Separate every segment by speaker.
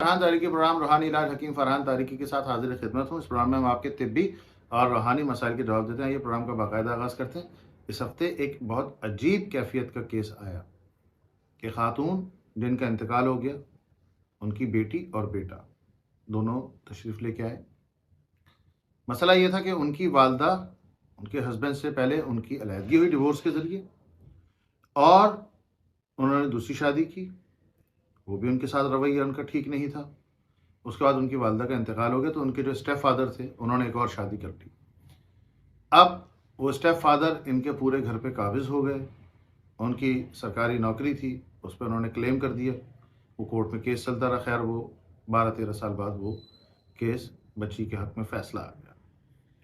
Speaker 1: فرحان تاریکی پروگرام روحانی علاج حکیم فرحان تاریکی کے ساتھ حاضر خدمت ہوں۔ اس پروگرام میں ہم آپ کے طبی اور روحانی مسائل کے جواب دیتے ہیں۔ یہ پروگرام کا باقاعدہ آغاز کرتے ہیں۔ اس ہفتے ایک بہت عجیب کیفیت کا کیس آیا کہ خاتون جن کا انتقال ہو گیا، ان کی بیٹی اور بیٹا دونوں تشریف لے کے آئے۔ مسئلہ یہ تھا کہ ان کی والدہ ان کے ہسبینڈ سے پہلے ان کی علیحدگی ہوئی ڈیورس کے ذریعے، اور انہوں نے دوسری شادی کی، وہ بھی ان کے ساتھ رویہ ان کا ٹھیک نہیں تھا۔ اس کے بعد ان کی والدہ کا انتقال ہو گیا تو ان کے جو اسٹیپ فادر تھے انہوں نے ایک اور شادی کر لی۔ اب وہ اسٹیپ فادر ان کے پورے گھر پہ قابض ہو گئے۔ ان کی سرکاری نوکری تھی، اس پہ انہوں نے کلیم کر دیا۔ وہ کورٹ میں کیس چلتا رہا۔ خیر وہ 12-13 سال بعد وہ کیس بچی کے حق میں فیصلہ آ گیا۔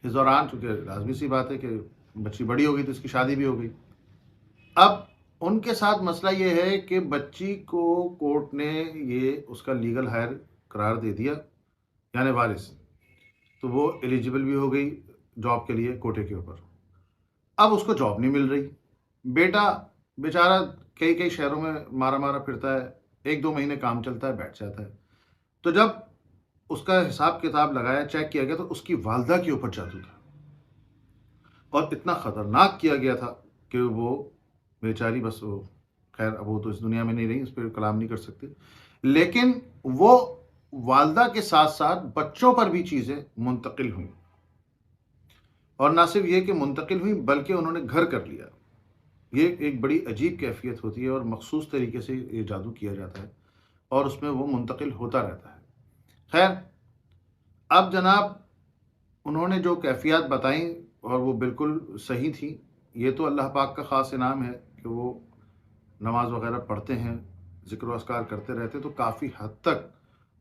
Speaker 1: اس دوران چونکہ لازمی سی بات ہے کہ بچی بڑی ہو گئی تو اس کی شادی بھی ہو گئی۔ اب ان کے ساتھ مسئلہ یہ ہے کہ بچی کو کورٹ نے یہ اس کا لیگل ہائر قرار دے دیا، یعنی وارث، تو وہ ایلیجیبل بھی ہو گئی جاب کے لیے کوٹے کے اوپر۔ اب اس کو جاب نہیں مل رہی۔ بیٹا بیچارہ کئی شہروں میں مارا پھرتا ہے، 1-2 مہینے کام چلتا ہے، بیٹھ جاتا ہے۔ تو جب اس کا حساب کتاب لگایا، چیک کیا گیا، تو اس کی والدہ کے اوپر جادو تھا، اور اتنا خطرناک کیا گیا تھا کہ وہ بیچاری بس وہ خیر اب وہ تو اس دنیا میں نہیں رہی، اس پہ کلام نہیں کر سکتے، لیکن وہ والدہ کے ساتھ ساتھ بچوں پر بھی چیزیں منتقل ہوئیں، اور نہ صرف یہ کہ منتقل ہوئیں بلکہ انہوں نے گھر کر لیا۔ یہ ایک بڑی عجیب کیفیت ہوتی ہے، اور مخصوص طریقے سے یہ جادو کیا جاتا ہے، اور اس میں وہ منتقل ہوتا رہتا ہے۔ خیر اب جناب انہوں نے جو کیفیات بتائیں اور وہ بالکل صحیح تھی۔ یہ تو اللہ پاک کا خاص انعام ہے کہ وہ نماز وغیرہ پڑھتے ہیں، ذکر و اذکار کرتے رہتے، تو کافی حد تک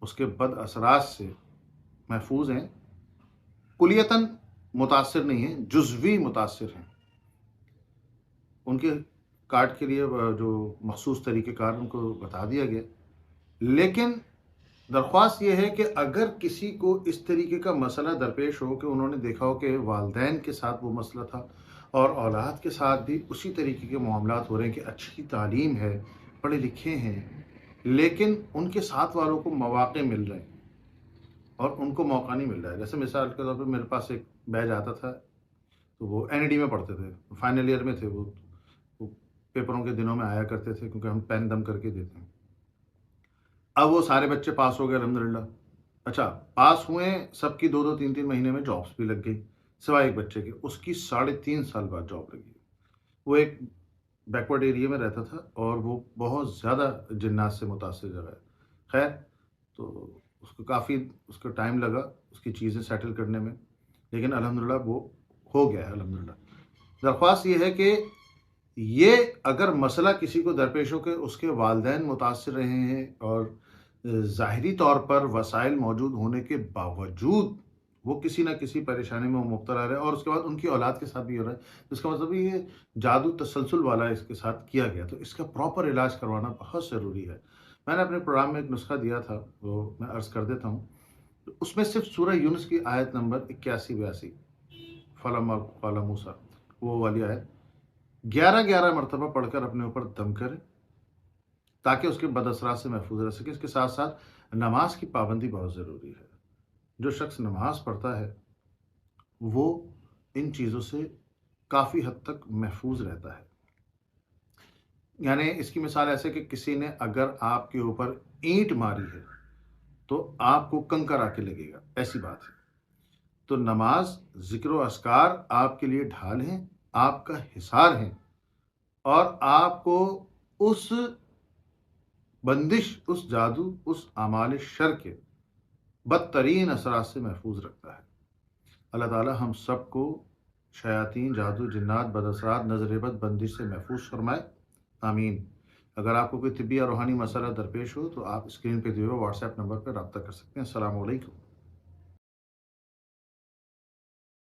Speaker 1: اس کے بد اثرات سے محفوظ ہیں۔ کلیتاً متاثر نہیں ہیں، جزوی متاثر ہیں۔ ان کے کارڈ کے لیے جو مخصوص طریقہ کار ان کو بتا دیا گیا، لیکن درخواست یہ ہے کہ اگر کسی کو اس طریقے کا مسئلہ درپیش ہو کہ انہوں نے دیکھا ہو کہ والدین کے ساتھ وہ مسئلہ تھا اور اولاد کے ساتھ بھی اسی طریقے کے معاملات ہو رہے ہیں کہ اچھی تعلیم ہے، پڑھے لکھے ہیں، لیکن ان کے ساتھ والوں کو مواقع مل رہے ہیں اور ان کو موقع نہیں مل رہا ہے۔ جیسے مثال کے طور پر میرے پاس ایک بیچ آتا تھا، تو وہ NID میں پڑھتے تھے، فائنل ایئر میں تھے، وہ پیپروں کے دنوں میں آیا کرتے تھے کیونکہ ہم پین دم کر کے دیتے ہیں۔ اب وہ سارے بچے پاس ہو گئے الحمدللہ۔ اچھا پاس ہوئے، سب کی 2-3 مہینے میں جابس بھی لگ گئی، سوائے ایک بچے کے، اس کی 3.5 سال بعد جاب لگی۔ وہ ایک بیکورڈ ایریا میں رہتا تھا اور وہ بہت زیادہ جنات سے متاثر جگہ ہے۔ خیر تو اس کو کافی اس کو ٹائم لگا اس کی چیزیں سیٹل کرنے میں، لیکن الحمدللہ وہ ہو گیا ہے الحمدللہ۔ درخواست یہ ہے کہ یہ اگر مسئلہ کسی کو درپیش ہو کہ اس کے والدین متاثر رہے ہیں اور ظاہری طور پر وسائل موجود ہونے کے باوجود وہ کسی نہ کسی پریشانی میں مبتلا رہے، اور اس کے بعد ان کی اولاد کے ساتھ بھی ہو رہا ہے، اس کا مطلب یہ جادو تسلسل والا اس کے ساتھ کیا گیا، تو اس کا پراپر علاج کروانا بہت ضروری ہے۔ میں نے اپنے پروگرام میں ایک نسخہ دیا تھا، وہ میں عرض کر دیتا ہوں۔ اس میں صرف سورہ یونس کی آیت نمبر 81-82 فلما قال موسیٰ، وہ والی آیت 11 مرتبہ پڑھ کر اپنے اوپر دم کرے تاکہ اس کے بد اثرات سے محفوظ رہ سکے۔ اس کے ساتھ ساتھ نماز کی پابندی بہت ضروری ہے۔ جو شخص نماز پڑھتا ہے وہ ان چیزوں سے کافی حد تک محفوظ رہتا ہے۔ یعنی اس کی مثال ایسے کہ کسی نے اگر آپ کے اوپر اینٹ ماری ہے تو آپ کو کنکر آ کے لگے گا، ایسی بات ہے۔ تو نماز، ذکر و اذکار آپ کے لیے ڈھال ہیں، آپ کا حصار ہیں، اور آپ کو اس بندش، اس جادو، اس اعمال شر کے بدترین اثرات سے محفوظ رکھتا ہے۔ اللہ تعالی ہم سب کو شیاطین، جادو، جنات، بد اثرات، نظر بد، بندش سے محفوظ فرمائے، آمین۔ اگر آپ کو کوئی طبی یا روحانی مسئلہ درپیش ہو تو آپ اسکرین پہ دیے ہوئے واٹس ایپ نمبر پر رابطہ کر سکتے ہیں۔ السلام علیکم۔